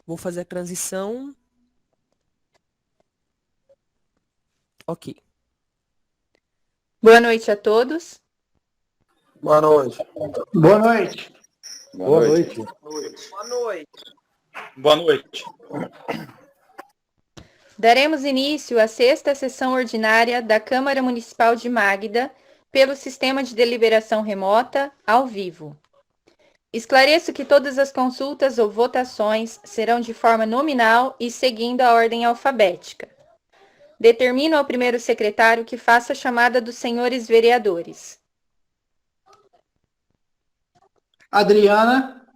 Vou fazer a transição. Ok. Boa noite a todos. Boa noite. Boa noite. Boa noite. Boa noite. Boa noite. Daremos início à sexta sessão ordinária da Câmara Municipal de Magda, pelo sistema de deliberação remota, ao vivo. Esclareço que todas as consultas ou votações serão de forma nominal e seguindo a ordem alfabética. Determino ao primeiro secretário que faça a chamada dos senhores vereadores. Adriana,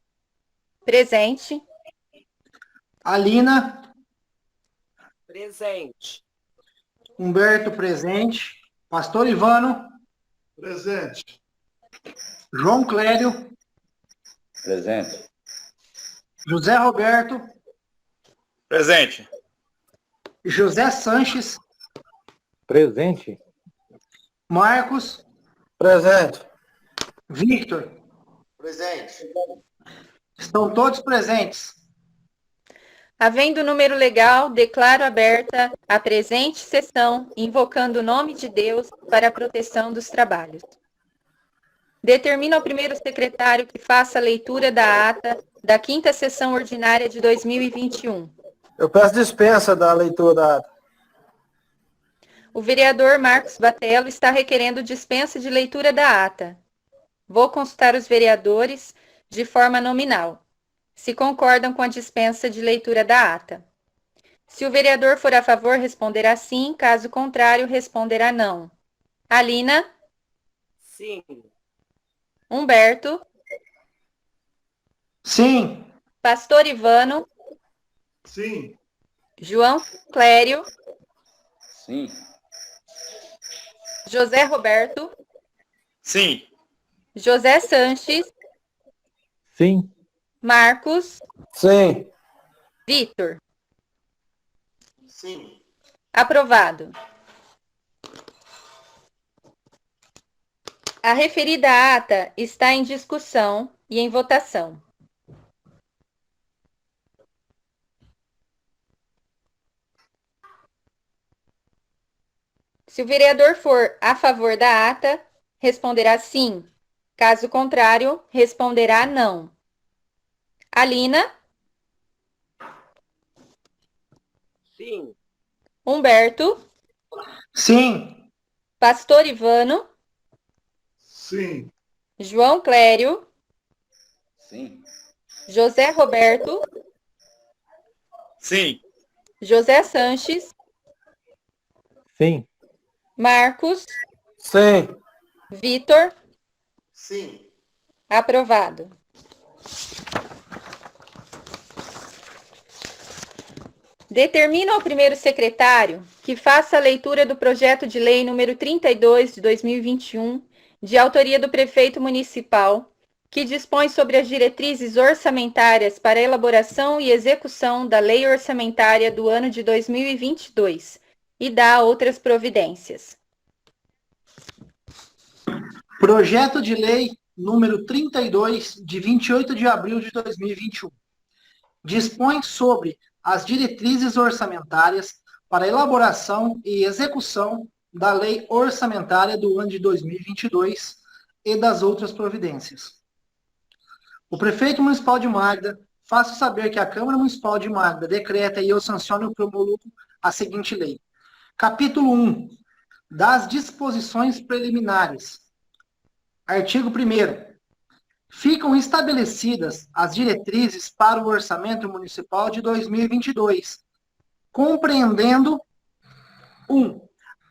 Presente. Alina, Presente. Humberto presente, Pastor Ivano, Presente. João Clério, Presente. José Roberto, Presente. José Sanches, Presente. Marcos, Presente. Victor. Presente. Estão todos presentes. Havendo número legal, declaro aberta a presente sessão, invocando o nome de Deus para a proteção dos trabalhos. Determino ao primeiro secretário que faça a leitura da ata da quinta sessão ordinária de 2021. Eu peço dispensa da leitura da ata. O vereador Marcos Batello está requerendo dispensa de leitura da ata. Vou consultar os vereadores de forma nominal, se concordam com a dispensa de leitura da ata. Se o vereador for a favor, responderá sim, caso contrário, responderá não. Alina? Sim. Humberto? Sim. Pastor Ivano? Sim. João Clério? Sim. José Roberto? Sim. José Sanches? Sim. Marcos? Sim. Victor? Sim. Aprovado. A referida ata está em discussão e em votação. Se o vereador for a favor da ata, responderá sim. Caso contrário, responderá não. Alina? Sim. Humberto? Sim. Pastor Ivano? Sim. João Clério? Sim. José Roberto? Sim. José Sanches? Sim. Marcos? Sim. Victor? Sim. Aprovado. Determino ao primeiro secretário que faça a leitura do projeto de lei número 32 de 2021, de autoria do prefeito municipal, que dispõe sobre as diretrizes orçamentárias para a elaboração e execução da lei orçamentária do ano de 2022 e dá outras providências. Projeto de lei número 32, de 28 de abril de 2021. Dispõe sobre as diretrizes orçamentárias para a elaboração e execução da lei orçamentária do ano de 2022 e das outras providências. O prefeito municipal de Magda faço saber que a Câmara Municipal de Magda decreta e eu sanciono e promulgo a seguinte lei. Capítulo 1. Das disposições preliminares. Artigo 1º. Ficam estabelecidas as diretrizes para o orçamento municipal de 2022, compreendendo 1.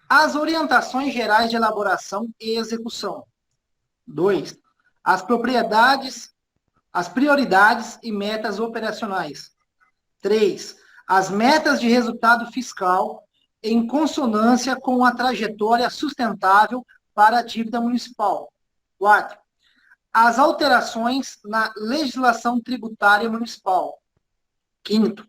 As orientações gerais de elaboração e execução. 2. As prioridades e metas operacionais. 3. As metas de resultado fiscal em consonância com a trajetória sustentável para a dívida municipal. 4. As alterações na legislação tributária municipal. 5º.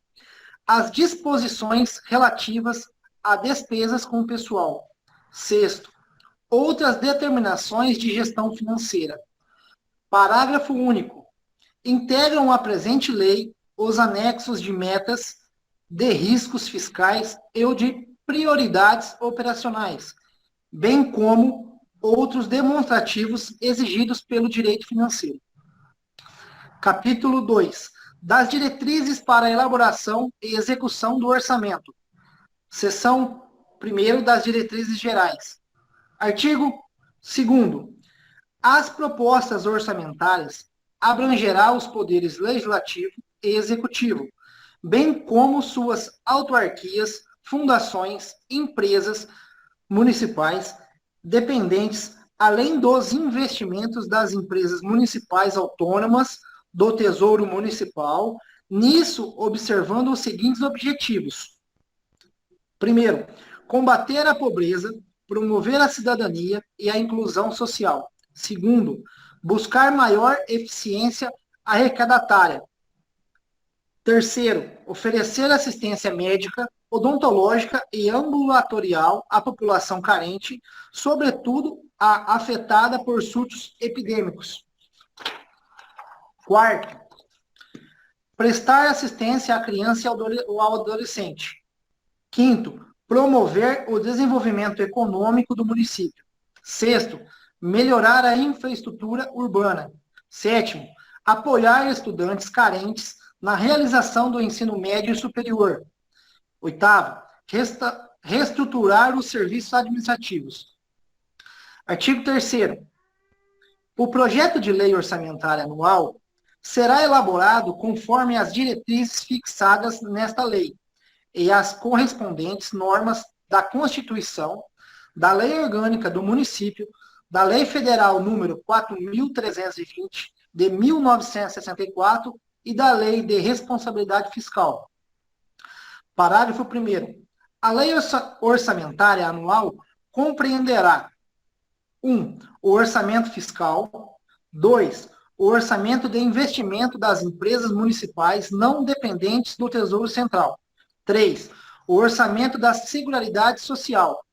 As disposições relativas a despesas com pessoal. 6º. Outras determinações de gestão financeira. Parágrafo único. Integram a presente lei os anexos de metas, de riscos fiscais e o de prioridades operacionais, bem como outros demonstrativos exigidos pelo direito financeiro. Capítulo 2. Das diretrizes para a elaboração e execução do orçamento. Seção 1º das diretrizes gerais. Artigo 2º. As propostas orçamentárias abrangerá os poderes legislativo e executivo, bem como suas autarquias, fundações, empresas municipais, dependentes, além dos investimentos das empresas municipais autônomas, do Tesouro Municipal, nisso observando os seguintes objetivos. Primeiro, combater a pobreza, promover a cidadania e a inclusão social. Segundo, buscar maior eficiência arrecadatária. Terceiro, oferecer assistência médica, odontológica e ambulatorial à população carente, sobretudo a afetada por surtos epidêmicos. Quarto, prestar assistência à criança e ao adolescente. Quinto, promover o desenvolvimento econômico do município. Sexto, melhorar a infraestrutura urbana. Sétimo, apoiar estudantes carentes na realização do ensino médio e superior. Oitavo, reestruturar os serviços administrativos. Artigo 3º. O projeto de lei orçamentária anual será elaborado conforme as diretrizes fixadas nesta lei e as correspondentes normas da Constituição, da Lei Orgânica do Município, da Lei Federal número 4.320, de 1964, e da Lei de Responsabilidade Fiscal. Parágrafo 1º. A Lei Orçamentária Anual compreenderá 1. O orçamento fiscal. 2. O orçamento de investimento das empresas municipais não dependentes do Tesouro Central. 3. O orçamento da Seguridade Social.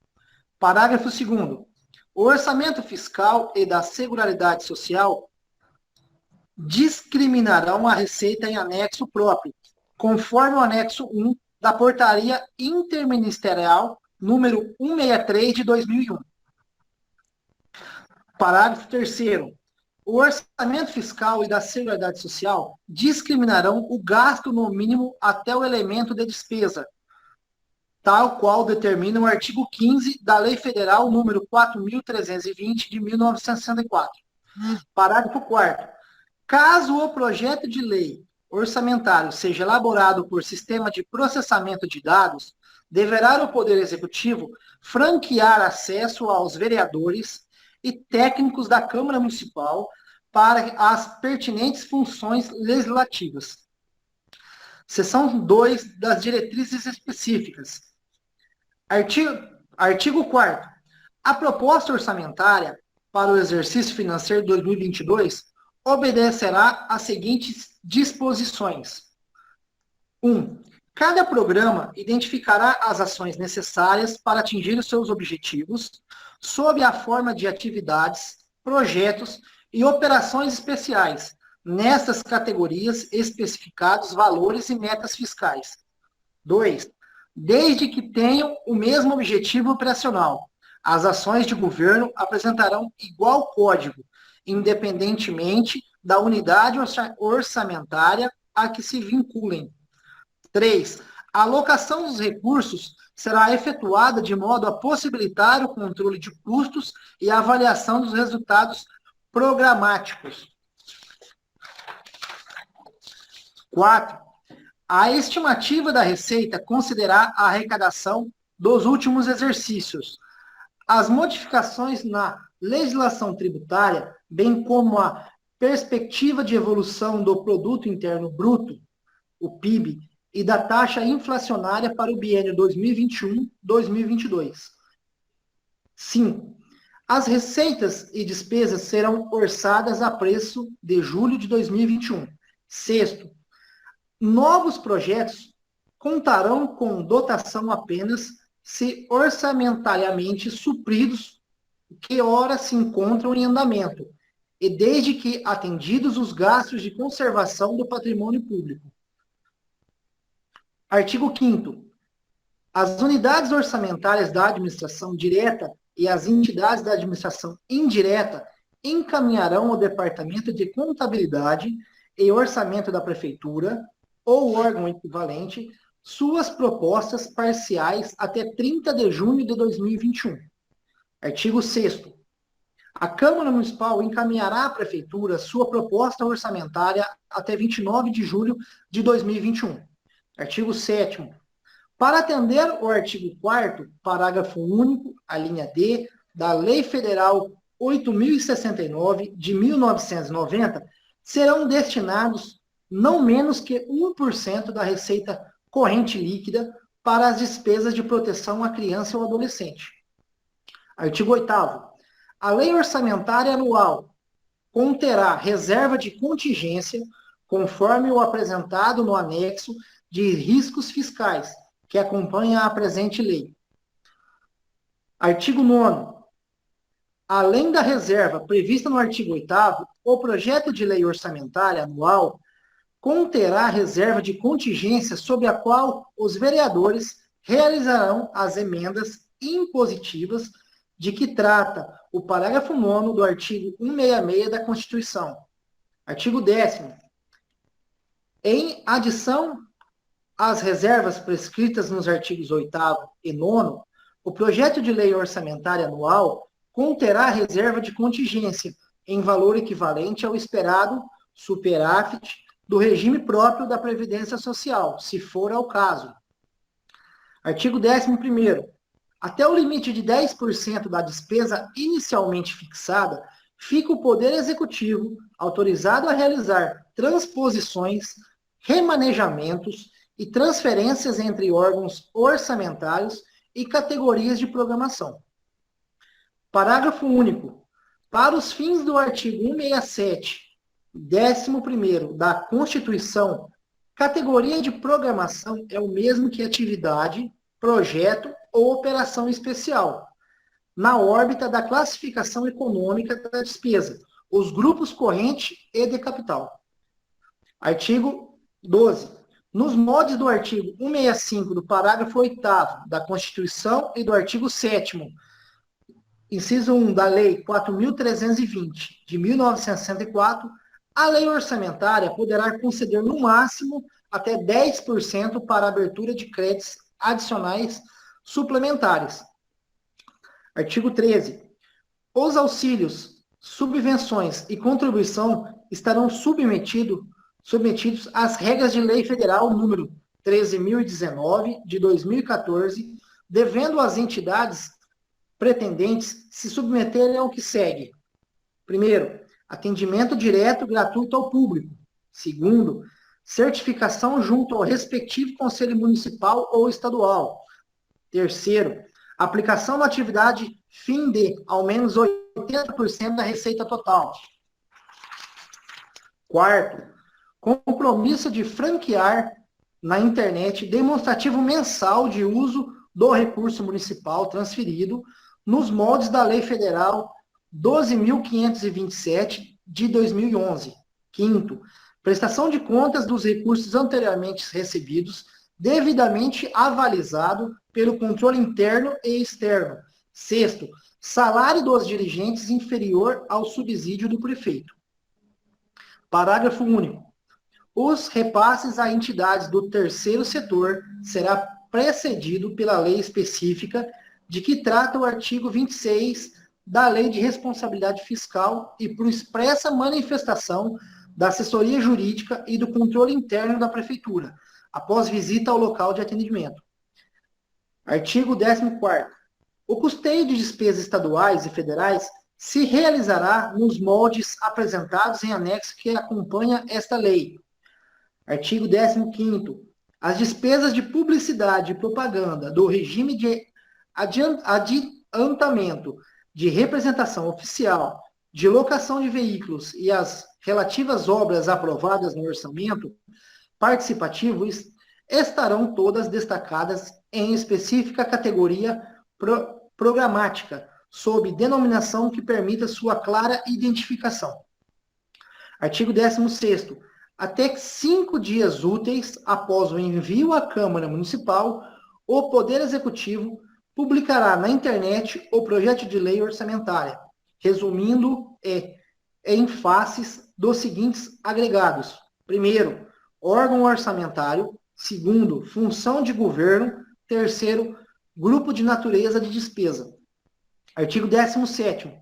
Parágrafo 2º. O orçamento fiscal e da Seguridade Social discriminarão a receita em anexo próprio, conforme o anexo 1 da Portaria Interministerial número 163 de 2001. Parágrafo 3º. O orçamento fiscal e da Seguridade Social discriminarão o gasto no mínimo até o elemento de despesa, tal qual determina o artigo 15 da Lei Federal número 4.320 de 1964. Parágrafo 4º. Caso o projeto de lei orçamentário seja elaborado por sistema de processamento de dados, deverá o Poder Executivo franquear acesso aos vereadores e técnicos da Câmara Municipal para as pertinentes funções legislativas. Seção 2 das diretrizes específicas. Artigo 4º. A proposta orçamentária para o exercício financeiro 2022 obedecerá às seguintes disposições. 1. Cada programa identificará as ações necessárias para atingir os seus objetivos, sob a forma de atividades, projetos e operações especiais, nestas categorias especificados valores e metas fiscais. 2. Desde que tenham o mesmo objetivo operacional, as ações de governo apresentarão igual código, independentemente da unidade orçamentária a que se vinculem. 3. A alocação dos recursos será efetuada de modo a possibilitar o controle de custos e a avaliação dos resultados programáticos. 4. A estimativa da receita considerará a arrecadação dos últimos exercícios. As modificações na legislação tributária, bem como a perspectiva de evolução do Produto Interno Bruto, o PIB, e da taxa inflacionária para o biênio 2021-2022. 5. As receitas e despesas serão orçadas a preço de julho de 2021. 6. Novos projetos contarão com dotação apenas se orçamentariamente supridos que ora se encontram em andamento, e desde que atendidos os gastos de conservação do patrimônio público. Artigo 5º. As unidades orçamentárias da administração direta e as entidades da administração indireta encaminharão ao Departamento de Contabilidade e Orçamento da Prefeitura, ou órgão equivalente, suas propostas parciais até 30 de junho de 2021. Artigo 6º. A Câmara Municipal encaminhará à Prefeitura sua proposta orçamentária até 29 de julho de 2021. Artigo 7º. Para atender o artigo 4º, parágrafo único, a linha D, da Lei Federal 8.069, de 1990, serão destinados não menos que 1% da receita corrente líquida para as despesas de proteção à criança ou adolescente. Artigo 8º. A Lei Orçamentária Anual conterá reserva de contingência, conforme o apresentado no anexo de riscos fiscais, que acompanha a presente lei. Artigo 9º. Além da reserva prevista no artigo 8º, o projeto de lei orçamentária anual conterá reserva de contingência sobre a qual os vereadores realizarão as emendas impositivas de que trata o parágrafo 9º do artigo 166 da Constituição. Artigo 10º. Em adição às reservas prescritas nos artigos 8º e 9º, o projeto de lei orçamentária anual conterá reserva de contingência em valor equivalente ao esperado superávit do regime próprio da Previdência Social, se for ao caso. Artigo 11º. Até o limite de 10% da despesa inicialmente fixada, fica o Poder Executivo autorizado a realizar transposições, remanejamentos e transferências entre órgãos orçamentários e categorias de programação. Parágrafo único. Para os fins do artigo 167, 11º da Constituição, categoria de programação é o mesmo que atividade, projeto ou operação especial, na órbita da classificação econômica da despesa, os grupos corrente e de capital. Artigo 12. Nos moldes do artigo 165 do parágrafo 8º da Constituição e do artigo 7º, inciso 1 da Lei 4.320, de 1964, a lei orçamentária poderá conceder no máximo até 10% para a abertura de créditos adicionais suplementares. Artigo 13. Os auxílios, subvenções e contribuição estarão submetidos às regras de lei federal número 13.019, de 2014, devendo as entidades pretendentes se submeterem ao que segue. Primeiro, atendimento direto gratuito ao público. Segundo, certificação junto ao respectivo Conselho Municipal ou Estadual. Terceiro, aplicação da atividade fim de ao menos 80% da receita total. Quarto, compromisso de franquear na internet demonstrativo mensal de uso do recurso municipal transferido nos moldes da Lei Federal 12.527 de 2011. Quinto, prestação de contas dos recursos anteriormente recebidos, devidamente avalizado pelo controle interno e externo. Sexto, salário dos dirigentes inferior ao subsídio do prefeito. Parágrafo único. Os repasses a entidades do terceiro setor será precedido pela lei específica de que trata o artigo 26 da Lei de Responsabilidade Fiscal e por expressa manifestação da assessoria jurídica e do controle interno da Prefeitura, após visita ao local de atendimento. Artigo 14º. O custeio de despesas estaduais e federais se realizará nos moldes apresentados em anexo que acompanha esta lei. Artigo 15º. As despesas de publicidade e propaganda do regime de adiantamento de representação oficial, de locação de veículos e as relativas obras aprovadas no orçamento participativo estarão todas destacadas em específica categoria programática, sob denominação que permita sua clara identificação. Artigo 16º. até 5 dias úteis após o envio à Câmara Municipal, o Poder Executivo publicará na internet o projeto de lei orçamentária, resumindo, em faces dos seguintes agregados. Primeiro, órgão orçamentário. Segundo, função de governo. Terceiro, grupo de natureza de despesa. Artigo 17º.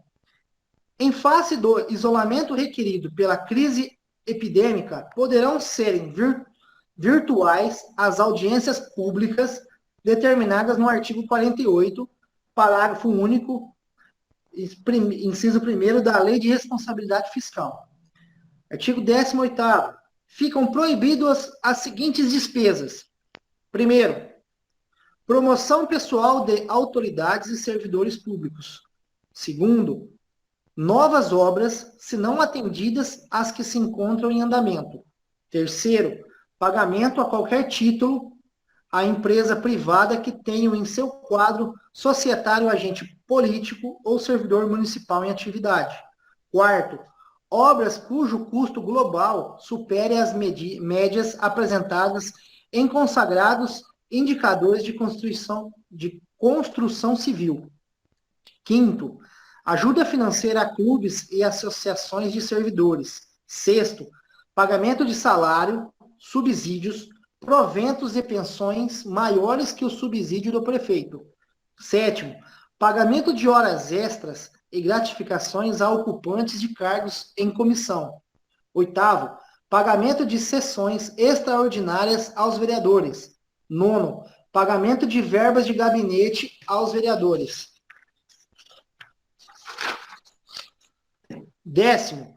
Em face do isolamento requerido pela crise epidêmica, poderão serem virtuais as audiências públicas determinadas no artigo 48, parágrafo único, inciso 1º da Lei de Responsabilidade Fiscal. Artigo 18º. Ficam proibidas as seguintes despesas. Primeiro, promoção pessoal de autoridades e servidores públicos. Segundo, novas obras, se não atendidas às que se encontram em andamento. Terceiro, pagamento a qualquer título à empresa privada que tenha em seu quadro societário agente político ou servidor municipal em atividade. Quarto, obras cujo custo global supere as médias apresentadas em consagrados indicadores de construção civil. Quinto, ajuda financeira a clubes e associações de servidores. Sexto, pagamento de salário, subsídios, proventos e pensões maiores que o subsídio do prefeito. Sétimo, pagamento de horas extras e gratificações a ocupantes de cargos em comissão. Oitavo, pagamento de sessões extraordinárias aos vereadores. Nono, pagamento de verbas de gabinete aos vereadores. Décimo,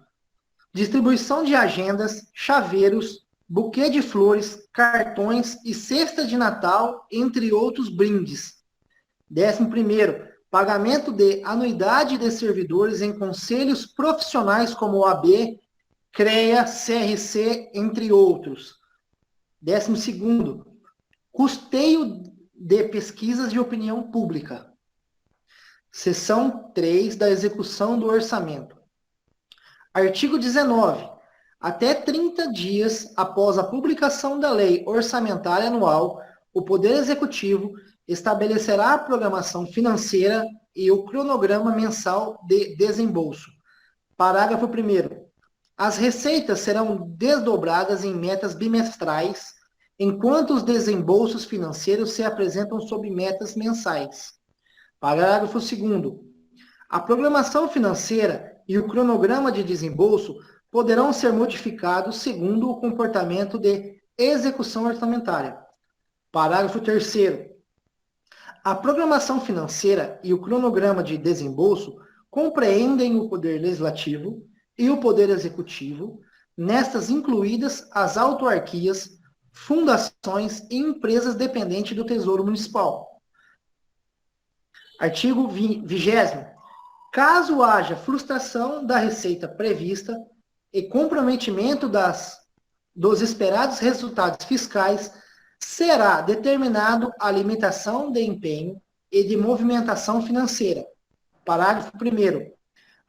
distribuição de agendas, chaveiros, buquê de flores, cartões e cesta de Natal, entre outros brindes. 11º, pagamento de anuidade de servidores em conselhos profissionais como OAB, CREA, CRC, entre outros. 12º, custeio de pesquisas de opinião pública. Seção 3 da execução do orçamento. Artigo 19. Até 30 dias após a publicação da Lei Orçamentária Anual, o Poder Executivo estabelecerá a programação financeira e o cronograma mensal de desembolso. Parágrafo 1º. As receitas serão desdobradas em metas bimestrais, enquanto os desembolsos financeiros se apresentam sob metas mensais. Parágrafo 2º. A programação financeira e o cronograma de desembolso poderão ser modificados segundo o comportamento de execução orçamentária. Parágrafo 3º. A programação financeira e o cronograma de desembolso compreendem o Poder Legislativo e o Poder Executivo, nestas incluídas as autarquias, fundações e empresas dependentes do Tesouro Municipal. Artigo 20º. Caso haja frustração da receita prevista e comprometimento dos esperados resultados fiscais, será determinado a limitação de empenho e de movimentação financeira. Parágrafo 1º.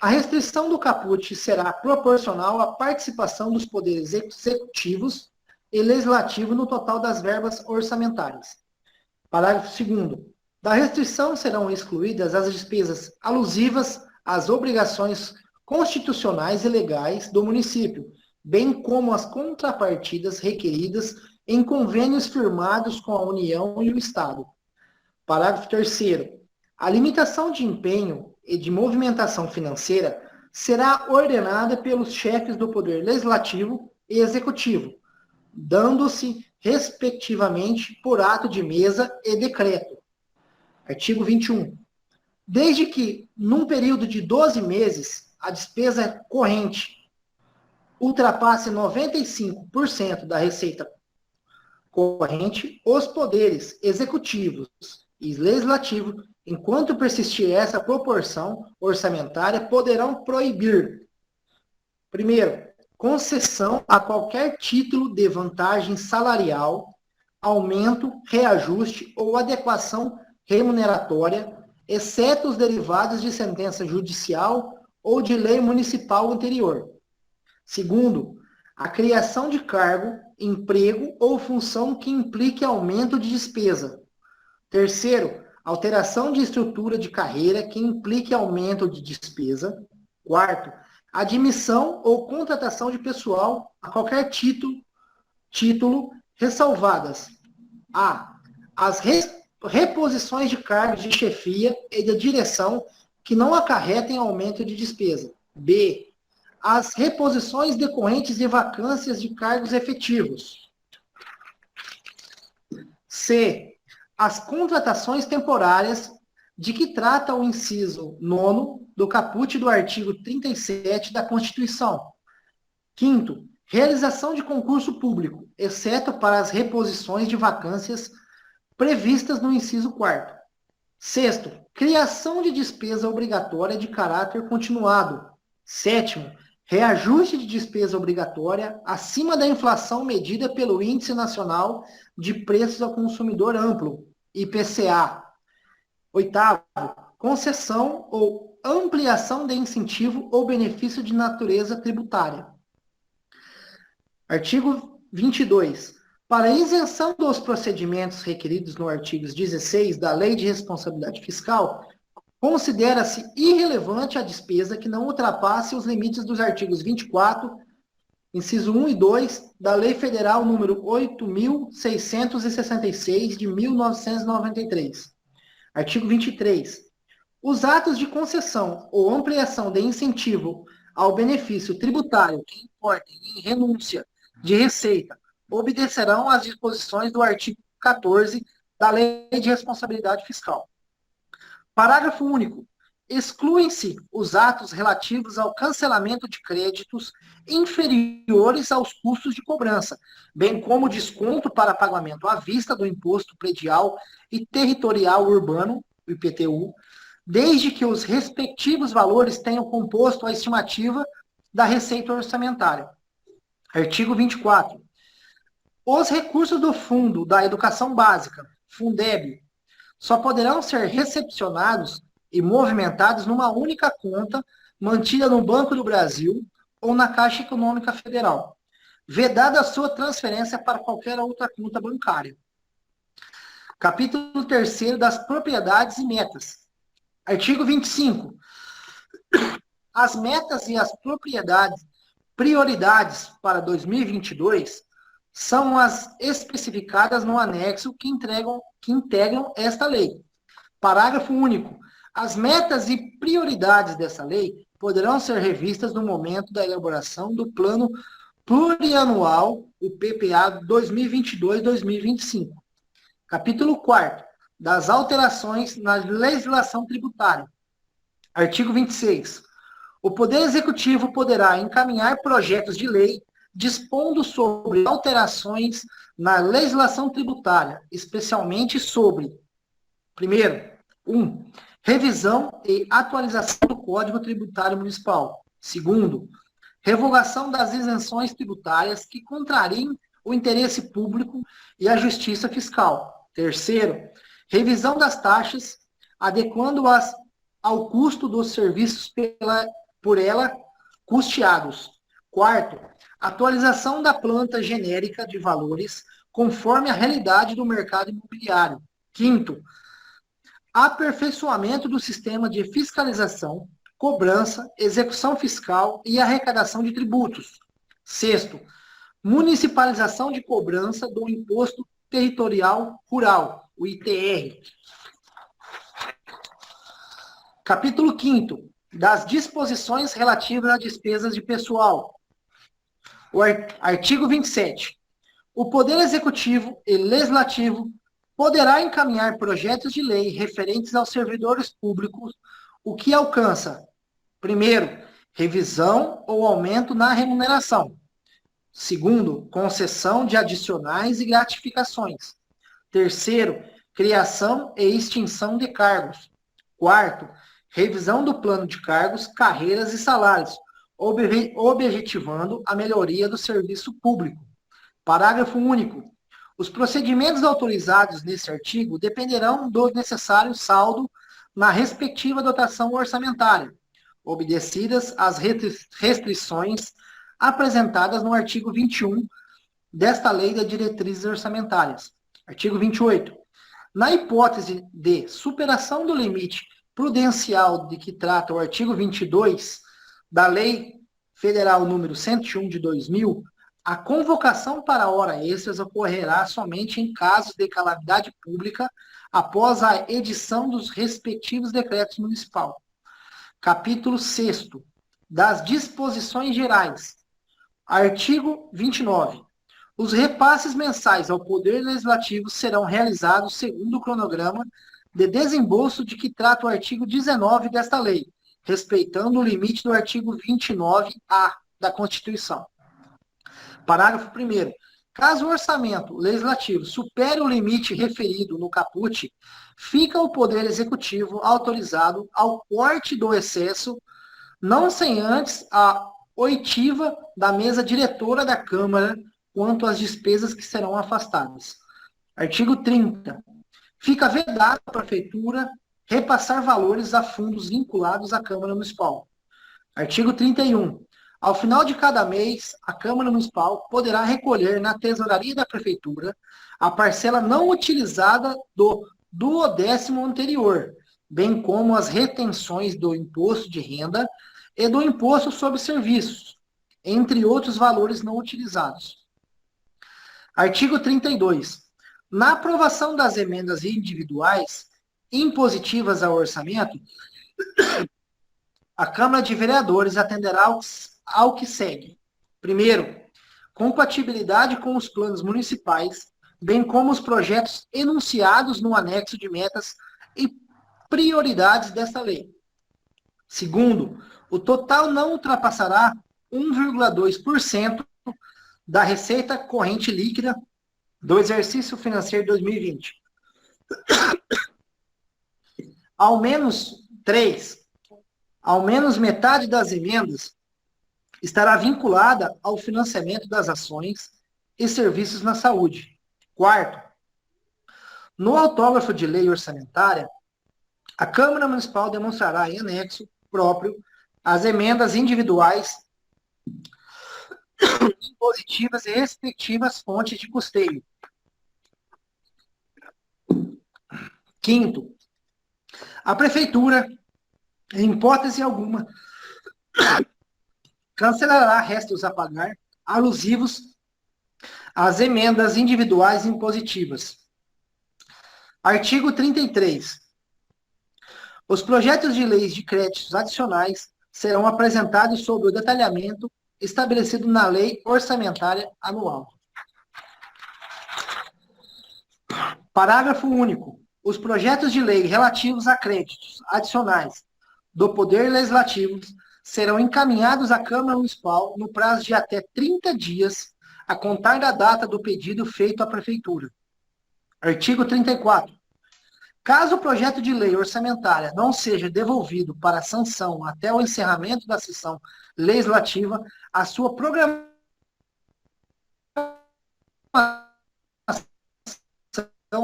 A restrição do caput será proporcional à participação dos poderes executivos e legislativo no total das verbas orçamentárias. Parágrafo 2º. Da restrição serão excluídas as despesas alusivas às obrigações constitucionais e legais do município, bem como as contrapartidas requeridas em convênios firmados com a União e o Estado. Parágrafo 3º. A limitação de empenho e de movimentação financeira será ordenada pelos chefes do Poder Legislativo e Executivo, dando-se, respectivamente, por ato de mesa e decreto. Artigo 21. Desde que, num período de 12 meses, a despesa corrente ultrapasse 95% da receita corrente, os poderes executivos e legislativo, enquanto persistir essa proporção orçamentária, poderão proibir: primeiro, concessão a qualquer título de vantagem salarial, aumento, reajuste ou adequação remuneratória, exceto os derivados de sentença judicial ou de lei municipal anterior. Segundo, a criação de cargo, emprego ou função que implique aumento de despesa. Terceiro, alteração de estrutura de carreira que implique aumento de despesa. Quarto, admissão ou contratação de pessoal a qualquer título ressalvadas: a. As reposições de cargos de chefia e de direção que não acarretem aumento de despesa. B. As reposições decorrentes de vacâncias de cargos efetivos. C. As contratações temporárias de que trata o inciso 9º do caput do artigo 37 da Constituição. Quinto, realização de concurso público, exceto para as reposições de vacâncias previstas no inciso 4º. Sexto, criação de despesa obrigatória de caráter continuado. Sétimo, reajuste de despesa obrigatória acima da inflação medida pelo Índice Nacional de Preços ao Consumidor Amplo, IPCA. Oitavo, concessão ou ampliação de incentivo ou benefício de natureza tributária. Artigo 22. Para a isenção dos procedimentos requeridos no artigo 16 da Lei de Responsabilidade Fiscal, considera-se irrelevante a despesa que não ultrapasse os limites dos artigos 24, inciso 1 e 2, da Lei Federal número 8.666, de 1993. Artigo 23. Os atos de concessão ou ampliação de incentivo ao benefício tributário que importem em renúncia de receita obedecerão às disposições do artigo 14 da Lei de Responsabilidade Fiscal. Parágrafo único. Excluem-se os atos relativos ao cancelamento de créditos inferiores aos custos de cobrança, bem como desconto para pagamento à vista do Imposto Predial e Territorial Urbano, o IPTU, desde que os respectivos valores tenham composto a estimativa da receita orçamentária. Artigo 24. Os recursos do Fundo da Educação Básica, Fundeb, só poderão ser recepcionados e movimentados numa única conta mantida no Banco do Brasil ou na Caixa Econômica Federal, vedada a sua transferência para qualquer outra conta bancária. Capítulo 3º das propriedades e metas. Artigo 25. As metas e as prioridades para 2022 são as especificadas no anexo que integram esta lei. Parágrafo único. As metas e prioridades dessa lei poderão ser revistas no momento da elaboração do Plano Plurianual, o PPA 2022-2025. Capítulo 4º. Das alterações na legislação tributária. Artigo 26. O Poder Executivo poderá encaminhar projetos de lei dispondo sobre alterações na legislação tributária, especialmente sobre, primeiro, 1. Revisão e atualização do Código Tributário Municipal. Segundo, revogação das isenções tributárias que contrariem o interesse público e a justiça fiscal. Terceiro, revisão das taxas, adequando-as ao custo dos serviços por ela custeados. Quarto, atualização da planta genérica de valores conforme a realidade do mercado imobiliário. Quinto, aperfeiçoamento do sistema de fiscalização, cobrança, execução fiscal e arrecadação de tributos. Sexto, municipalização de cobrança do Imposto Territorial Rural, o ITR. Capítulo 5º, das disposições relativas a despesas de pessoal. O artigo 27. O Poder Executivo e Legislativo poderá encaminhar projetos de lei referentes aos servidores públicos, o que alcança, primeiro, revisão ou aumento na remuneração. Segundo, concessão de adicionais e gratificações. Terceiro, criação e extinção de cargos. Quarto, revisão do plano de cargos, carreiras e salários, objetivando a melhoria do serviço público. Parágrafo único. Os procedimentos autorizados nesse artigo dependerão do necessário saldo na respectiva dotação orçamentária, obedecidas as restrições apresentadas no artigo 21 desta Lei de Diretrizes Orçamentárias. Artigo 28. Na hipótese de superação do limite prudencial de que trata o artigo 22 da Lei Federal número 101 de 2000, a convocação para hora extras ocorrerá somente em casos de calamidade pública após a edição dos respectivos decretos municipais. Capítulo 6º das disposições gerais. Artigo 29. Os repasses mensais ao Poder Legislativo serão realizados segundo o cronograma de desembolso de que trata o artigo 19 desta lei, respeitando o limite do artigo 29-A da Constituição. Parágrafo 1º. Caso o orçamento legislativo supere o limite referido no caput, fica o Poder Executivo autorizado ao corte do excesso, não sem antes a oitiva da mesa diretora da Câmara quanto às despesas que serão afastadas. Artigo 30. Fica vedado à Prefeitura repassar valores a fundos vinculados à Câmara Municipal. Artigo 31. Ao final de cada mês, a Câmara Municipal poderá recolher na tesouraria da Prefeitura a parcela não utilizada do 10º anterior, bem como as retenções do imposto de renda e do imposto sobre serviços, entre outros valores não utilizados. Artigo 32. Na aprovação das emendas individuais impositivas ao orçamento, a Câmara de Vereadores atenderá ao que segue. Primeiro, compatibilidade com os planos municipais, bem como os projetos enunciados no anexo de metas e prioridades desta lei. Segundo, o total não ultrapassará 1,2% da receita corrente líquida do exercício financeiro 2020. Ao menos metade das emendas estará vinculada ao financiamento das ações e serviços na saúde. Quarto, no autógrafo de lei orçamentária, a Câmara Municipal demonstrará em anexo próprio as emendas individuais impositivas e respectivas fontes de custeio. Quinto, a Prefeitura, em hipótese alguma, cancelará restos a pagar alusivos às emendas individuais impositivas. Artigo 33. Os projetos de leis de créditos adicionais serão apresentados sob o detalhamento estabelecido na Lei Orçamentária Anual. Parágrafo único. Os projetos de lei relativos a créditos adicionais do Poder Legislativo serão encaminhados à Câmara Municipal no prazo de até 30 dias a contar da data do pedido feito à Prefeitura. Artigo 34. Caso o projeto de lei orçamentária não seja devolvido para sanção até o encerramento da sessão legislativa, a sua programação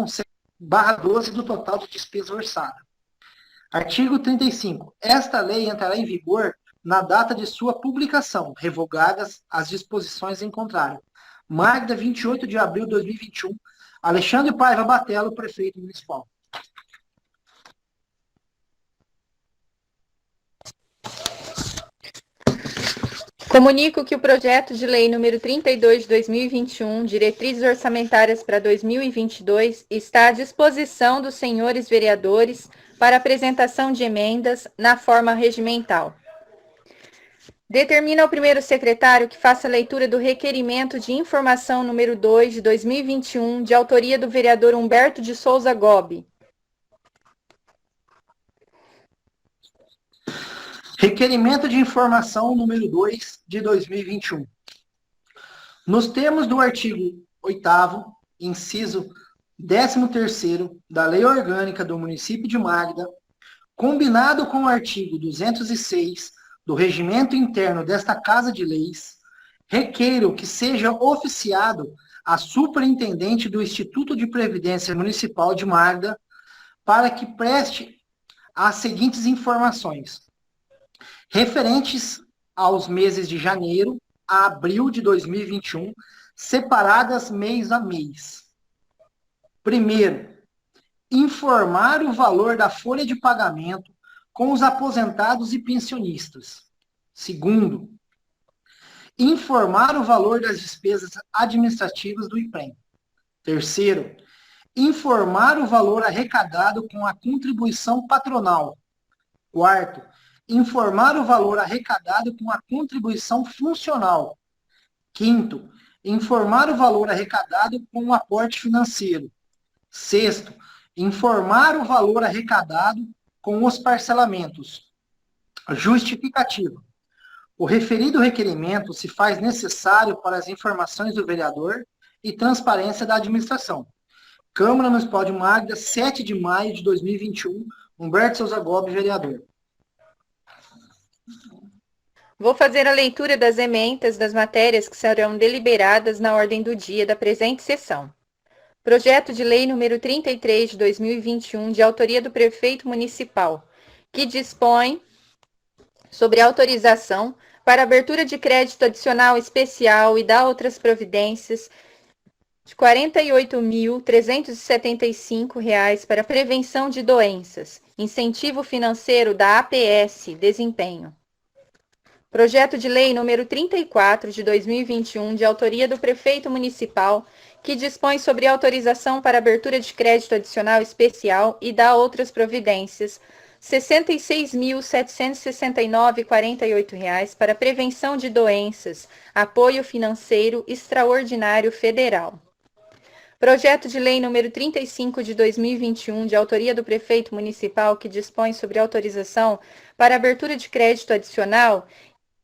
será /12 do total de despesa orçada. Artigo 35. Esta lei entrará em vigor na data de sua publicação, revogadas as disposições em contrário. Magda, 28 de abril de 2021. Alexandre Paiva Batello, prefeito municipal. Comunico que o projeto de lei número 32 de 2021, Diretrizes Orçamentárias para 2022, está à disposição dos senhores vereadores para apresentação de emendas na forma regimental. Determina ao primeiro secretário que faça a leitura do requerimento de informação número 2 de 2021, de autoria do vereador Humberto de Souza Gobi. Requerimento de informação número 2 de 2021. Nos termos do artigo 8º, inciso 13º da Lei Orgânica do Município de Magda, combinado com o artigo 206 do Regimento Interno desta Casa de Leis, requeiro que seja oficiado a superintendente do Instituto de Previdência Municipal de Magda para que preste as seguintes informações: referentes aos meses de janeiro, a abril de 2021, separadas mês a mês. Primeiro, informar o valor da folha de pagamento com os aposentados e pensionistas. Segundo, informar o valor das despesas administrativas do IPREM. Terceiro, informar o valor arrecadado com a contribuição patronal. Quarto, informar o valor arrecadado com a contribuição funcional. Quinto, informar o valor arrecadado com o aporte financeiro. Sexto, informar o valor arrecadado com os parcelamentos. Justificativa. O referido requerimento se faz necessário para as informações do vereador e transparência da administração. Câmara Municipal de Magda, 7 de maio de 2021, Humberto Souza Gobi, vereador. Vou fazer a leitura das emendas das matérias que serão deliberadas na ordem do dia da presente sessão. Projeto de Lei número 33 de 2021, de autoria do Prefeito Municipal, que dispõe sobre autorização para abertura de crédito adicional especial e dá outras providências de R$ 48.375 para prevenção de doenças, incentivo financeiro da APS, desempenho. Projeto de Lei número 34 de 2021, de autoria do Prefeito Municipal, que dispõe sobre autorização para abertura de crédito adicional especial e dá outras providências, R$ 66.769,48 para prevenção de doenças, apoio financeiro extraordinário federal. Projeto de Lei número 35 de 2021, de autoria do Prefeito Municipal, que dispõe sobre autorização para abertura de crédito adicional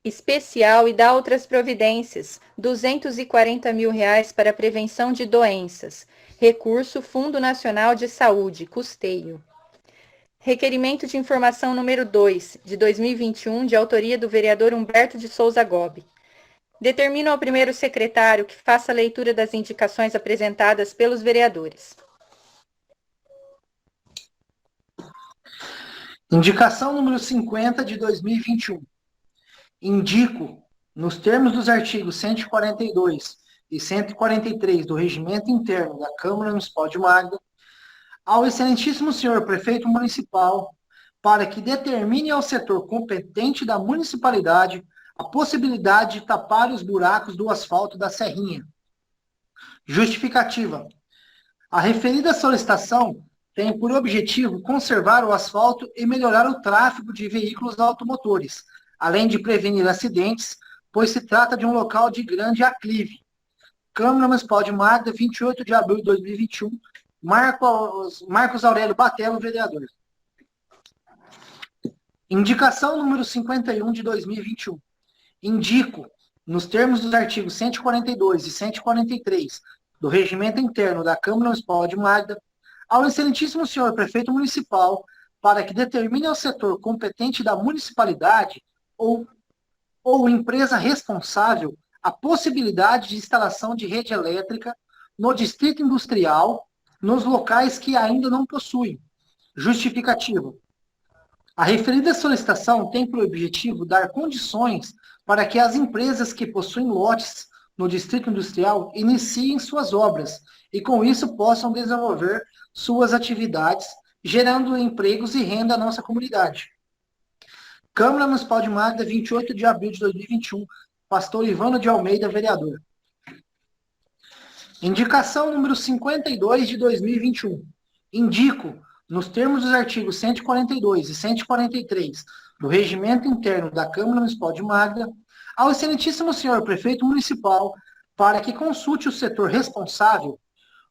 especial e dá outras providências, R$ 240 mil para prevenção de doenças. Recurso Fundo Nacional de Saúde, custeio. Requerimento de informação número 2, de 2021, de autoria do vereador Humberto de Souza Gobi. Determino ao primeiro secretário que faça a leitura das indicações apresentadas pelos vereadores. Indicação número 50 de 2021. Indico, nos termos dos artigos 142 e 143 do Regimento Interno da Câmara Municipal de Magda, ao excelentíssimo senhor Prefeito Municipal, para que determine ao setor competente da municipalidade a possibilidade de tapar os buracos do asfalto da Serrinha. Justificativa. A referida solicitação tem por objetivo conservar o asfalto e melhorar o tráfego de veículos automotores, além de prevenir acidentes, pois se trata de um local de grande aclive. Câmara Municipal de Magda, 28 de abril de 2021, Marcos Aurélio Batello, vereador. Indicação número 51 de 2021. Indico, nos termos dos artigos 142 e 143 do Regimento Interno da Câmara Municipal de Magda, ao excelentíssimo senhor Prefeito Municipal, para que determine ao setor competente da municipalidade ou empresa responsável a possibilidade de instalação de rede elétrica no distrito industrial, nos locais que ainda não possuem. Justificativa. A referida solicitação tem por objetivo dar condições para que as empresas que possuem lotes no distrito industrial iniciem suas obras e, com isso, possam desenvolver suas atividades, gerando empregos e renda à nossa comunidade. Câmara Municipal de Magda, 28 de abril de 2021, Pastor Ivano de Almeida, vereador. Indicação número 52 de 2021. Indico, nos termos dos artigos 142 e 143 do Regimento Interno da Câmara Municipal de Magda, ao excelentíssimo senhor Prefeito Municipal, para que consulte o setor responsável,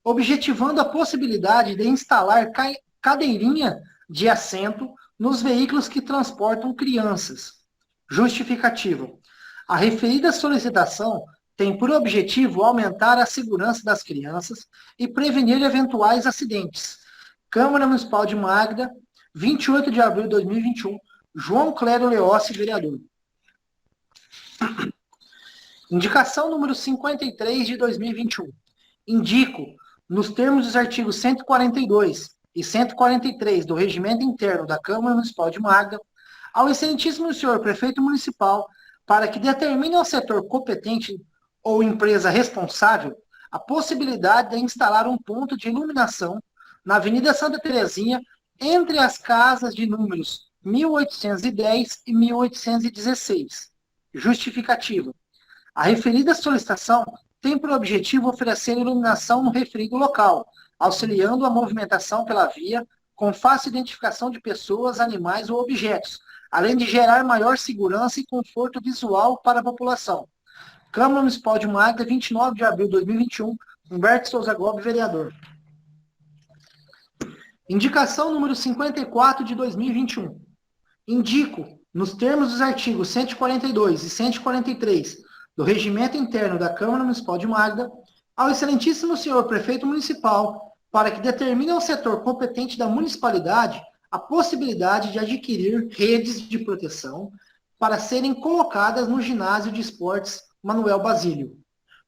objetivando a possibilidade de instalar cadeirinha de assento nos veículos que transportam crianças. Justificativa. A referida solicitação tem por objetivo aumentar a segurança das crianças e prevenir eventuais acidentes. Câmara Municipal de Magda, 28 de abril de 2021, João Clério Leossi, vereador. Indicação número 53 de 2021. Indico, nos termos dos artigos 142 e 143 do Regimento Interno da Câmara Municipal de Magda, ao excelentíssimo senhor Prefeito Municipal, para que determine ao setor competente ou empresa responsável a possibilidade de instalar um ponto de iluminação na Avenida Santa Terezinha, entre as casas de números 1810 e 1816. Justificativa. A referida solicitação tem por objetivo oferecer iluminação no referido local, auxiliando a movimentação pela via, com fácil identificação de pessoas, animais ou objetos, além de gerar maior segurança e conforto visual para a população. Câmara Municipal de Magda, 29 de abril de 2021, Humberto Souza Gobi, vereador. Indicação número 54 de 2021. Indico, nos termos dos artigos 142 e 143 do Regimento Interno da Câmara Municipal de Magda, ao excelentíssimo senhor prefeito municipal, para que determine ao setor competente da municipalidade a possibilidade de adquirir redes de proteção para serem colocadas no ginásio de esportes Manuel Basílio.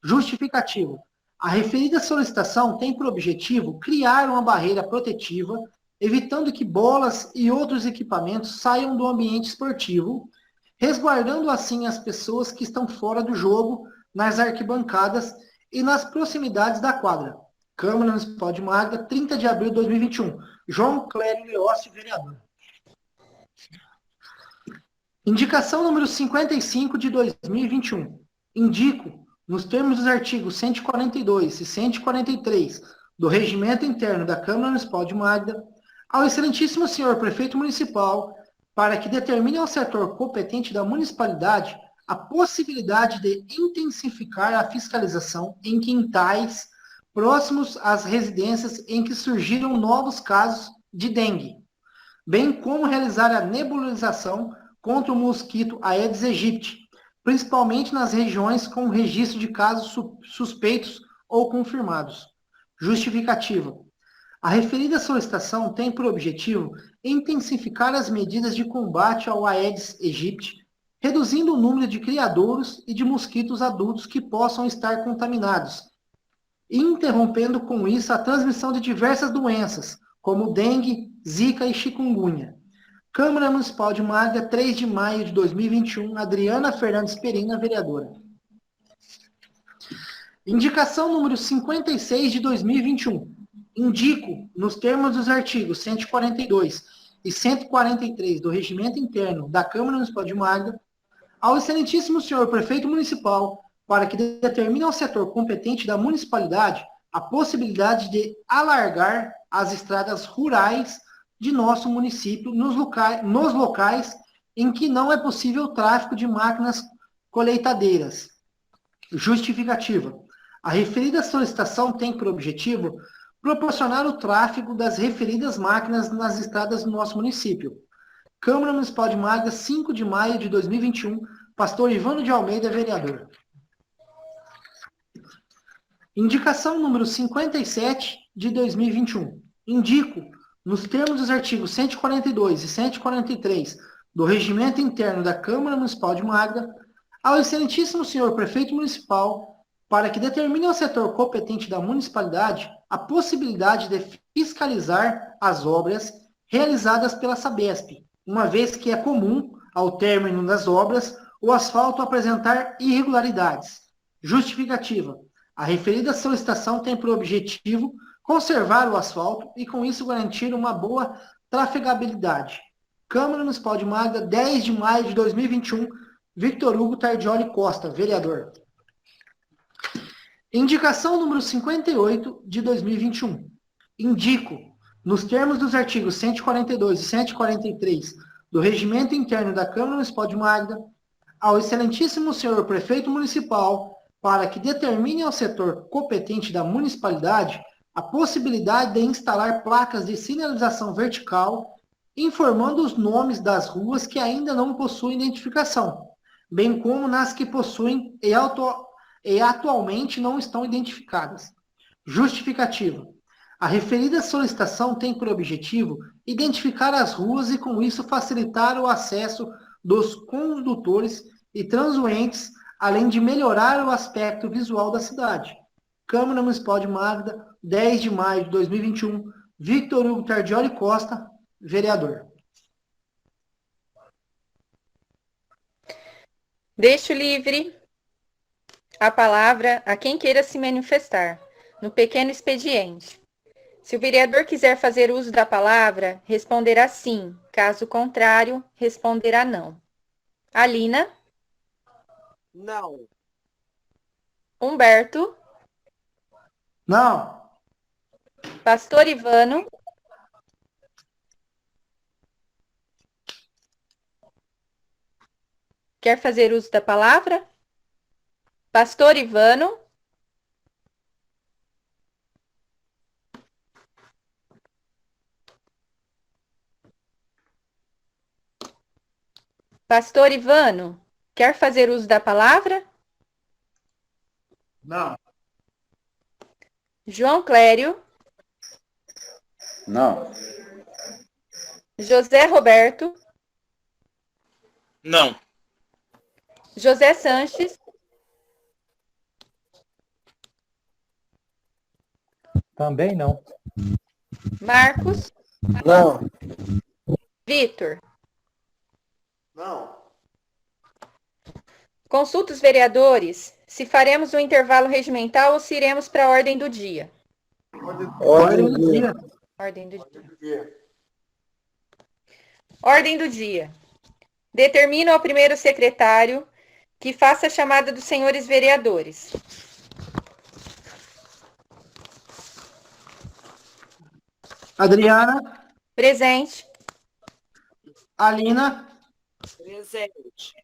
Justificativo. A referida solicitação tem por objetivo criar uma barreira protetiva, evitando que bolas e outros equipamentos saiam do ambiente esportivo, resguardando assim as pessoas que estão fora do jogo, nas arquibancadas e nas proximidades da quadra. Câmara Municipal de Magda, 30 de abril de 2021. João Clério Leócio, vereador. Indicação número 55 de 2021. Indico, nos termos dos artigos 142 e 143 do Regimento Interno da Câmara Municipal de Magda, ao excelentíssimo senhor prefeito municipal, para que determine ao setor competente da municipalidade a possibilidade de intensificar a fiscalização em quintais próximos às residências em que surgiram novos casos de dengue, bem como realizar a nebulização contra o mosquito Aedes aegypti, principalmente nas regiões com registro de casos suspeitos ou confirmados. Justificativa. A referida solicitação tem por objetivo intensificar as medidas de combate ao Aedes aegypti, reduzindo o número de criadouros e de mosquitos adultos que possam estar contaminados, e interrompendo com isso a transmissão de diversas doenças, como dengue, zika e chikungunya. Câmara Municipal de Magda, 3 de maio de 2021, Adriana Fernandes Perina, vereadora. Indicação número 56 de 2021. Indico, nos termos dos artigos 142 e 143 do Regimento Interno da Câmara Municipal de Magda, ao excelentíssimo senhor prefeito municipal, para que determine ao setor competente da municipalidade a possibilidade de alargar as estradas rurais de nosso município nos locais em que não é possível o tráfego de máquinas colheitadeiras. Justificativa. A referida solicitação tem por objetivo proporcionar o tráfego das referidas máquinas nas estradas do nosso município. Câmara Municipal de Magda, 5 de maio de 2021, pastor Ivano de Almeida, vereador. Indicação número 57 de 2021. Indico, nos termos dos artigos 142 e 143 do Regimento Interno da Câmara Municipal de Magda, ao excelentíssimo senhor prefeito municipal, para que determine ao setor competente da municipalidade a possibilidade de fiscalizar as obras realizadas pela Sabesp, uma vez que é comum, ao término das obras, o asfalto apresentar irregularidades. Justificativa. A referida solicitação tem por objetivo conservar o asfalto e, com isso, garantir uma boa trafegabilidade. Câmara Municipal de Magda, 10 de maio de 2021, Victor Hugo Tardioli Costa, vereador. Indicação número 58 de 2021. Indico, nos termos dos artigos 142 e 143 do Regimento Interno da Câmara Municipal de Magda, ao excelentíssimo senhor prefeito municipal, para que determine ao setor competente da municipalidade a possibilidade de instalar placas de sinalização vertical, informando os nomes das ruas que ainda não possuem identificação, bem como nas que possuem e atualmente não estão identificadas. Justificativa. A referida solicitação tem por objetivo identificar as ruas e, com isso, facilitar o acesso dos condutores e transeuntes, além de melhorar o aspecto visual da cidade. Câmara Municipal de Magda, 10 de maio de 2021, Victor Hugo Tardioli Costa, vereador. Deixo livre a palavra a quem queira se manifestar no pequeno expediente. Se o vereador quiser fazer uso da palavra, responderá sim. Caso contrário, responderá não. Alina, Não. Humberto, Não. Pastor Ivano, quer fazer uso da palavra? Pastor Ivano, Pastor Ivano, quer fazer uso da palavra? Não. João Clério, Não. José Roberto, Não. José Sanches, Também não. Marcos, Não. Vitor. Não. Consulta os vereadores se faremos um intervalo regimental ou se iremos para a ordem do dia. Ordem do dia. Ordem do dia. Ordem do dia. Determino ao primeiro secretário que faça a chamada dos senhores vereadores. Adriana, Presente. Alina, Presente.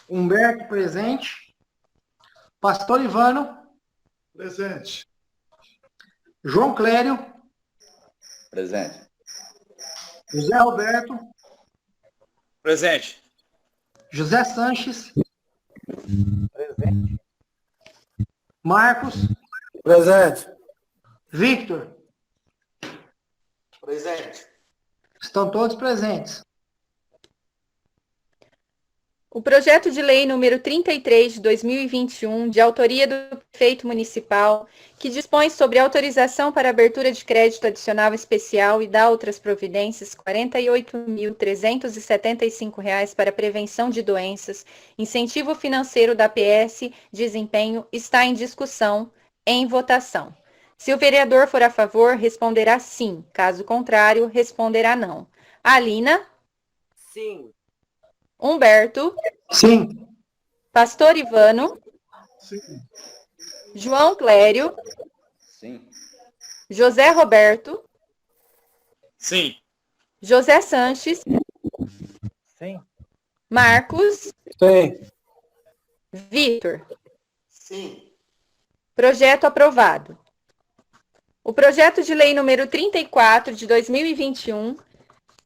Humberto, presente. Pastor Ivano, Presente. João Clério, Presente. José Roberto, Presente. José Sanches, Presente. Marcos, Presente. Victor. Presente. Estão todos presentes. O projeto de lei número 33 de 2021, de autoria do prefeito municipal, que dispõe sobre autorização para abertura de crédito adicional especial e dá outras providências, R$ 48.375 para prevenção de doenças, incentivo financeiro da PS, desempenho, está em discussão, em votação. Se o vereador for a favor, responderá sim. Caso contrário, responderá não. Alina, Sim. Humberto, Sim. Pastor Ivano, Sim. João Clério, Sim. José Roberto, Sim. José Sanches, Sim. Marcos, Sim. Vitor. Sim. Projeto aprovado. O projeto de lei número 34 de 2021,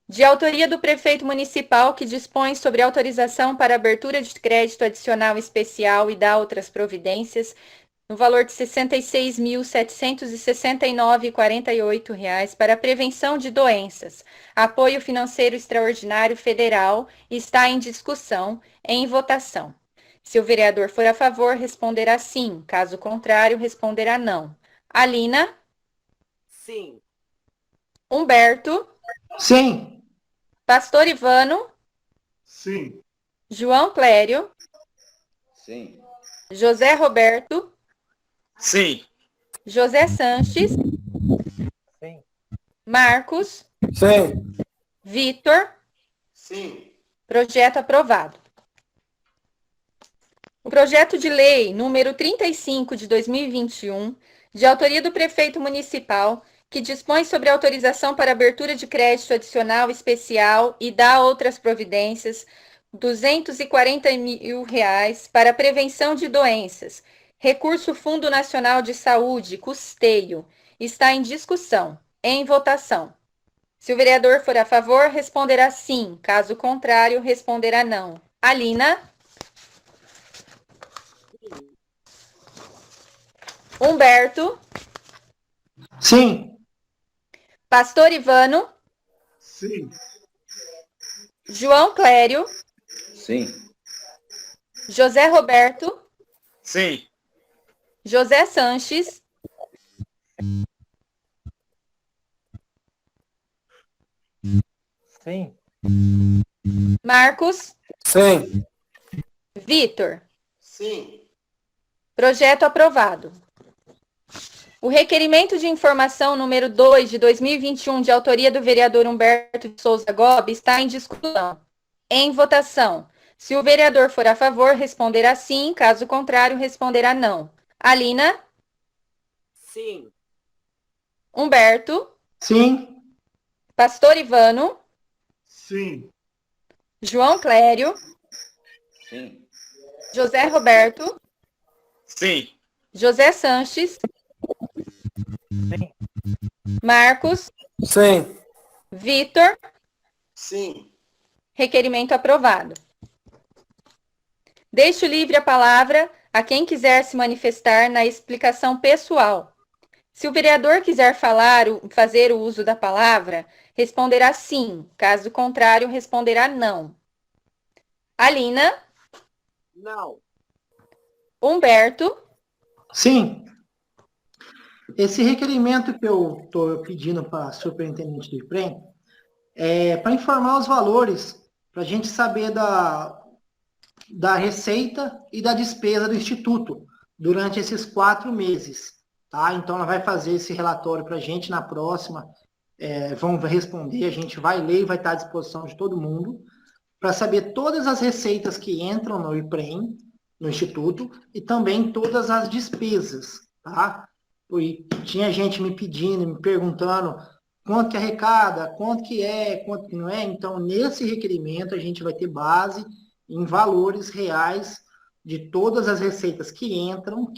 de autoria do prefeito municipal, que dispõe sobre autorização para abertura de crédito adicional especial e dá outras providências, no valor de R$ 66.769,48 para a prevenção de doenças, apoio financeiro extraordinário federal, está em discussão, em votação. Se o vereador for a favor, responderá sim. Caso contrário, responderá não. Alina, Sim. Humberto, Sim. Pastor Ivano, Sim. João Clério, Sim. José Roberto, Sim. José Sanches, Sim. Marcos, Sim. Vitor. Sim. Projeto aprovado. O projeto de lei número 35 de 2021, de autoria do prefeito municipal, que dispõe sobre autorização para abertura de crédito adicional especial e dá outras providências, R$ 240 mil para prevenção de doenças, recurso Fundo Nacional de Saúde, custeio, está em discussão, em votação. Se o vereador for a favor, responderá sim. Caso contrário, responderá não. Alina, Humberto, Sim. Pastor Ivano, Sim. João Clério, Sim. José Roberto, Sim. José Sanches, Sim. Marcos, Sim. Vitor, Sim. projeto aprovado. O requerimento de informação número 2 de 2021, de autoria do vereador Humberto de Souza Gobi, está em discussão. Em votação. Se o vereador for a favor, responderá sim, caso contrário, responderá não. Alina, Sim. Humberto, Sim. Pastor Ivano, Sim. João Clério, Sim. José Roberto, Sim. José Sanches, Sim. Marcos, Sim. Vitor, Sim. requerimento aprovado. Deixo livre a palavra a quem quiser se manifestar na explicação pessoal. Se o vereador quiser fazer o uso da palavra, responderá sim, caso contrário, responderá não. Alina, Não. Humberto, Sim. Esse requerimento que eu estou pedindo para a superintendente do IPREM é para informar os valores, para a gente saber da receita e da despesa do Instituto durante esses 4 meses. Tá? Então, ela vai fazer esse relatório para a gente na próxima. Vão responder, a gente vai ler e vai estar à disposição de todo mundo, para saber todas as receitas que entram no IPREM, no Instituto, e também todas as despesas. Tá? E tinha gente me pedindo, me perguntando quanto que arrecada, quanto que não é. Então, nesse requerimento, a gente vai ter base em valores reais de todas as receitas que entram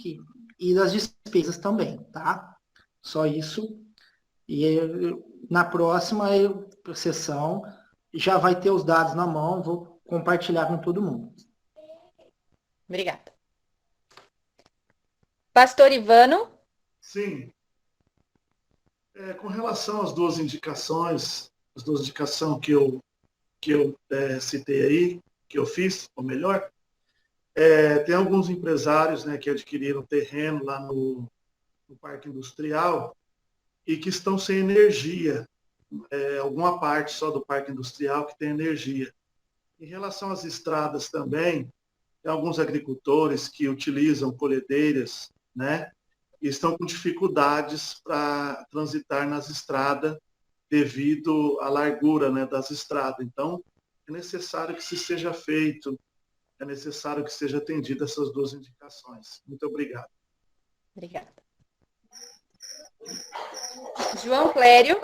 e das despesas também, tá? Só isso. E na próxima sessão já vai ter os dados na mão, vou compartilhar com todo mundo. obrigada. Pastor Ivano, Sim. Com relação às duas indicações, que eu citei aí, que eu fiz, ou melhor, tem alguns empresários, né, que adquiriram terreno lá no Parque Industrial e que estão sem energia. Alguma parte só do Parque Industrial que tem energia. Em relação às estradas também, tem alguns agricultores que utilizam colhedeiras, né, e estão com dificuldades para transitar nas estradas devido à largura, né, das estradas. Então, é necessário que se seja feito, é necessário que seja atendida essas duas indicações. Muito obrigado. obrigada. João Clério,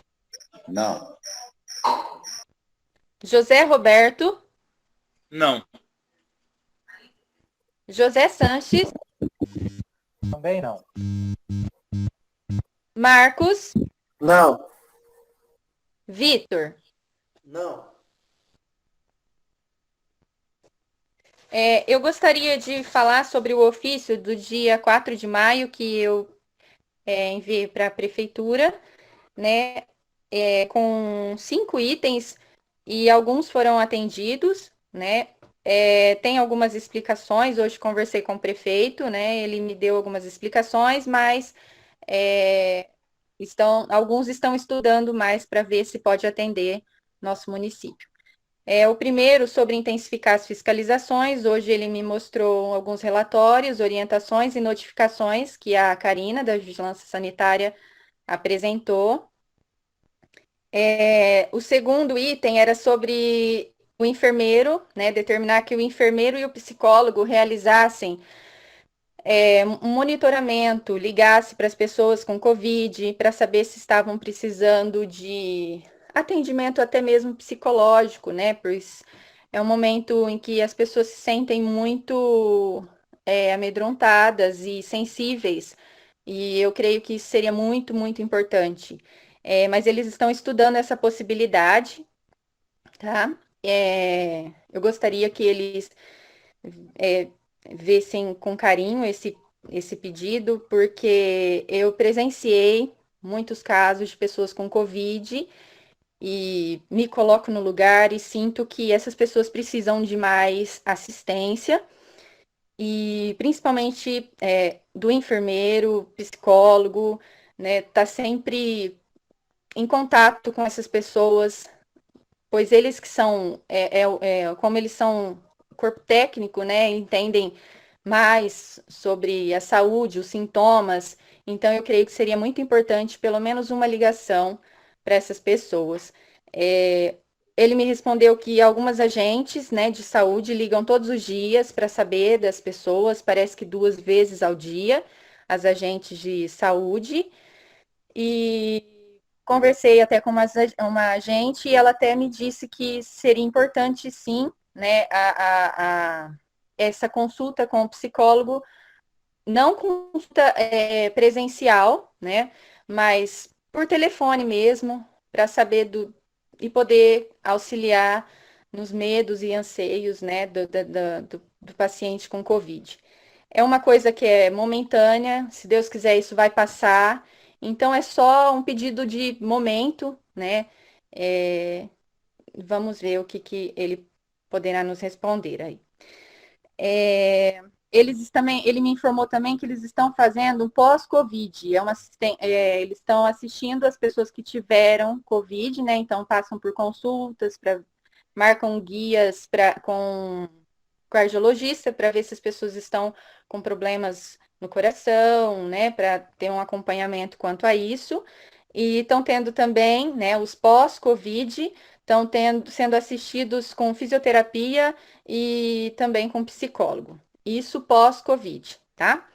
Não. José Roberto, Não. José Sanches, Também não. Marcos, Não. Vitor. Não. Eu gostaria de falar sobre o ofício do dia 4 de maio que eu enviei para a prefeitura, né, com 5 itens e alguns foram atendidos, né? Tem algumas explicações, hoje conversei com o prefeito, né? Ele me deu algumas explicações, mas alguns estão estudando mais para ver se pode atender nosso município. O primeiro, sobre intensificar as fiscalizações, hoje ele me mostrou alguns relatórios, orientações e notificações que a Karina, da Vigilância Sanitária, apresentou. O segundo item era sobre o enfermeiro, né, determinar que o enfermeiro e o psicólogo realizassem um monitoramento, ligasse para as pessoas com Covid, para saber se estavam precisando de atendimento até mesmo psicológico, né, pois é um momento em que as pessoas se sentem muito amedrontadas e sensíveis, e eu creio que isso seria muito, muito importante. Mas eles estão estudando essa possibilidade, tá? Eu gostaria que eles vissem com carinho esse pedido, porque eu presenciei muitos casos de pessoas com Covid e me coloco no lugar e sinto que essas pessoas precisam de mais assistência e principalmente do enfermeiro, psicólogo, né, tá sempre em contato com essas pessoas, pois eles que são, como eles são corpo técnico, né, entendem mais sobre a saúde, os sintomas. Então, eu creio que seria muito importante, pelo menos uma ligação para essas pessoas. Ele me respondeu que algumas agentes, né, de saúde ligam todos os dias para saber das pessoas, parece que 2 vezes ao dia, as agentes de saúde. E conversei até com uma agente e ela até me disse que seria importante, sim, né, essa consulta com o psicólogo, não consulta presencial, né, mas por telefone mesmo, para saber e poder auxiliar nos medos e anseios, né, do paciente com Covid. É uma coisa que é momentânea, se Deus quiser, isso vai passar. Então, é só um pedido de momento, né? É, vamos ver o que ele poderá nos responder aí. Ele me informou também que eles estão fazendo um pós-Covid. Eles estão assistindo as pessoas que tiveram Covid, né? Então, passam por consultas, marcam guias com cardiologista para ver se as pessoas estão com problemas no coração, né, para ter um acompanhamento quanto a isso. E estão tendo também, né, os pós-Covid, estão sendo assistidos com fisioterapia e também com psicólogo. Isso pós-Covid, tá?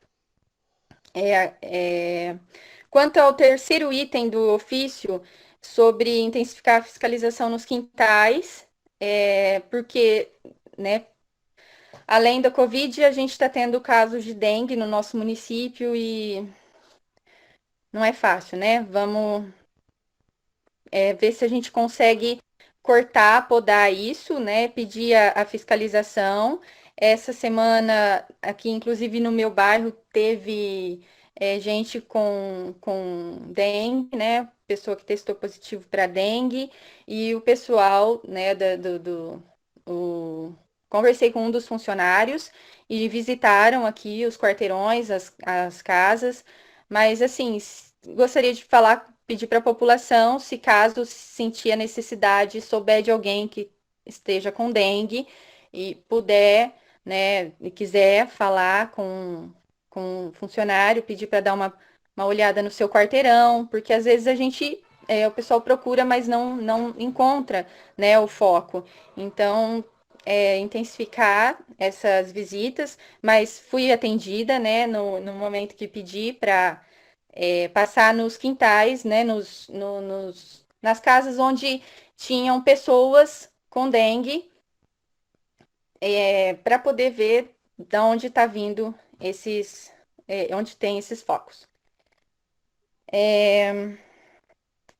Quanto ao terceiro item do ofício, sobre intensificar a fiscalização nos quintais, porque, né, além da Covid, a gente está tendo casos de dengue no nosso município e não é fácil, né? Vamos ver se a gente consegue cortar, podar isso, né? Pedir a fiscalização. Essa semana, aqui, inclusive no meu bairro, teve gente com dengue, né? Pessoa que testou positivo para dengue, e o pessoal, né, conversei com um dos funcionários e visitaram aqui os quarteirões, as casas, mas assim, gostaria de pedir para a população, se caso sentir a necessidade, souber de alguém que esteja com dengue e puder, né, e quiser falar com um funcionário, pedir para dar uma olhada no seu quarteirão, porque às vezes o pessoal procura, mas não encontra, né, o foco. Então, intensificar essas visitas, mas fui atendida, né, no momento que pedi para passar nos quintais, né, nas casas onde tinham pessoas com dengue, para poder ver de onde está vindo onde tem esses focos.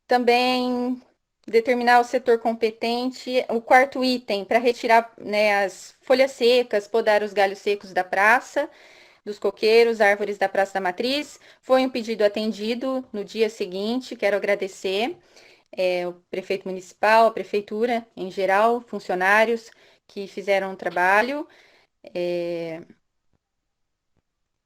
Também determinar o setor competente. O quarto item, para retirar, né, as folhas secas, podar os galhos secos da praça, dos coqueiros, árvores da Praça da Matriz. Foi um pedido atendido no dia seguinte, quero agradecer o prefeito municipal, a prefeitura em geral, funcionários que fizeram o trabalho.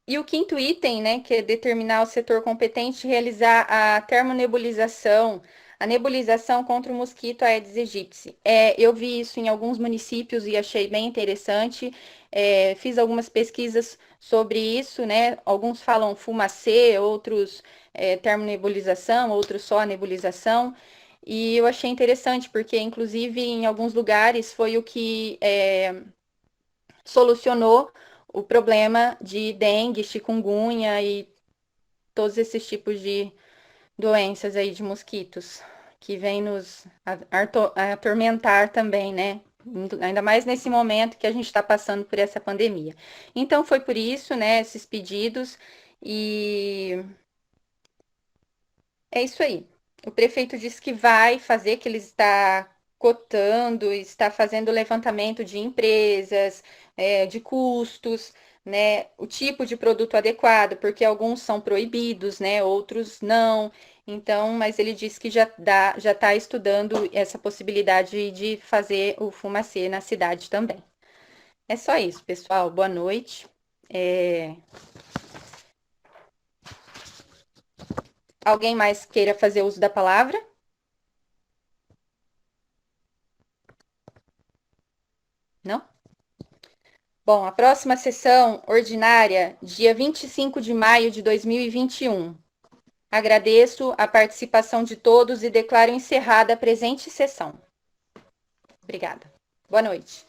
E o quinto item, né, que é determinar o setor competente realizar a termonebulização, a nebulização contra o mosquito Aedes aegypti. Eu vi isso em alguns municípios e achei bem interessante. Fiz algumas pesquisas sobre isso, né? Alguns falam fumacê, outros termonebulização, outros só nebulização. E eu achei interessante, porque, inclusive, em alguns lugares foi o que solucionou o problema de dengue, chikungunya e todos esses tipos de doenças aí de mosquitos que vêm nos atormentar também, né? Ainda mais nesse momento que a gente está passando por essa pandemia. Então, foi por isso, né, esses pedidos, e é isso aí. O prefeito disse que vai fazer, que ele está cotando, está fazendo levantamento de empresas, de custos, né, o tipo de produto adequado, porque alguns são proibidos, né, outros não. Então, mas ele disse que já está estudando essa possibilidade de fazer o fumacê na cidade também. É só isso, pessoal. Boa noite. Alguém mais queira fazer uso da palavra? Não? Bom, a próxima sessão ordinária, dia 25 de maio de 2021. Agradeço a participação de todos e declaro encerrada a presente sessão. Obrigada. Boa noite.